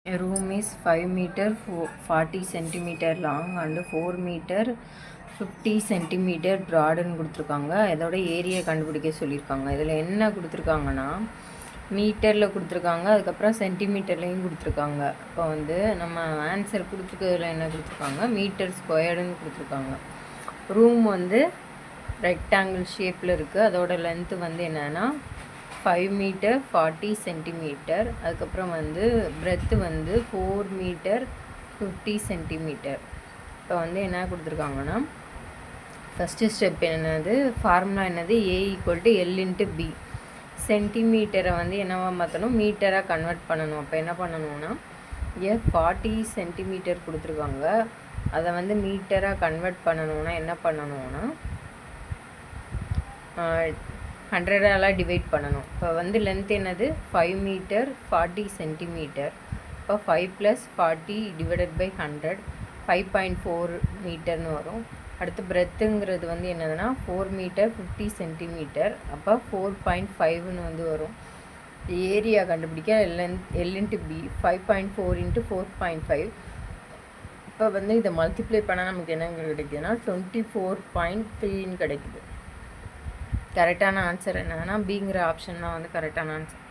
A room is 5 meter 40 centimeter long and 4 meter 50 centimeter broadன்னு கொடுத்துருக்காங்க. இதோட area கண்டுபிடிக்க சொல்லியிருக்காங்க. இதில் என்ன கொடுத்துருக்காங்கன்னா மீட்டரில் கொடுத்துருக்காங்க, அதுக்கப்புறம் சென்டிமீட்டர்லேயும் கொடுத்துருக்காங்க. இப்போ வந்து நம்ம ஆன்சர் கொடுத்துருக்கிறதுல என்ன கொடுத்துருக்காங்க, மீட்டர் ஸ்கொயர்டுன்னு கொடுத்துருக்காங்க. ரூம் வந்து ரெக்டாங்கிள் ஷேப்பில் இருக்குது. அதோட லென்த்து வந்து என்னென்னா 5 மீட்டர் 40 சென்டிமீட்டர். அதுக்கப்புறம் வந்து பிரெத்து வந்து 4 மீட்டர் 50 சென்டிமீட்டர். இப்போ வந்து என்ன கொடுத்துருக்காங்கன்னா ஃபஸ்ட்டு ஸ்டெப் என்னது, ஃபார்முலா என்னது, A = L/B. சென்டிமீட்டரை வந்து என்னவா மாற்றணும், மீட்டராக கன்வெர்ட் பண்ணணும். அப்போ என்ன பண்ணணும்னா 40 சென்டிமீட்டர் கொடுத்துருக்காங்க, அதை வந்து மீட்டராக கன்வெர்ட் பண்ணணும்னா என்ன பண்ணணும்னா 100ஆல் டிவைட் பண்ணணும். இப்போ வந்து லென்த் என்னது 5 மீட்டர் 40 சென்டிமீட்டர். இப்போ 5 + 40 / 100 5.4 மீட்டர்னு வரும். அடுத்து பிரெத்துங்கிறது வந்து என்னதுன்னா 4 மீட்டர் 50 சென்டிமீட்டர். அப்போ 4.5ன்னு வந்து வரும். ஏரியா கண்டுபிடிக்க L/B 5.4 × 4.5. இப்போ வந்து இதை மல்டிப்ளை பண்ணால் நமக்கு என்ன கிடைக்குதுன்னா 24.3ன்னு கிடைக்குது. கரெக்டான ஆன்சர் என்னன்னா பிங்கிற ஆப்ஷன் தான் வந்து கரெக்டான ஆன்சர்.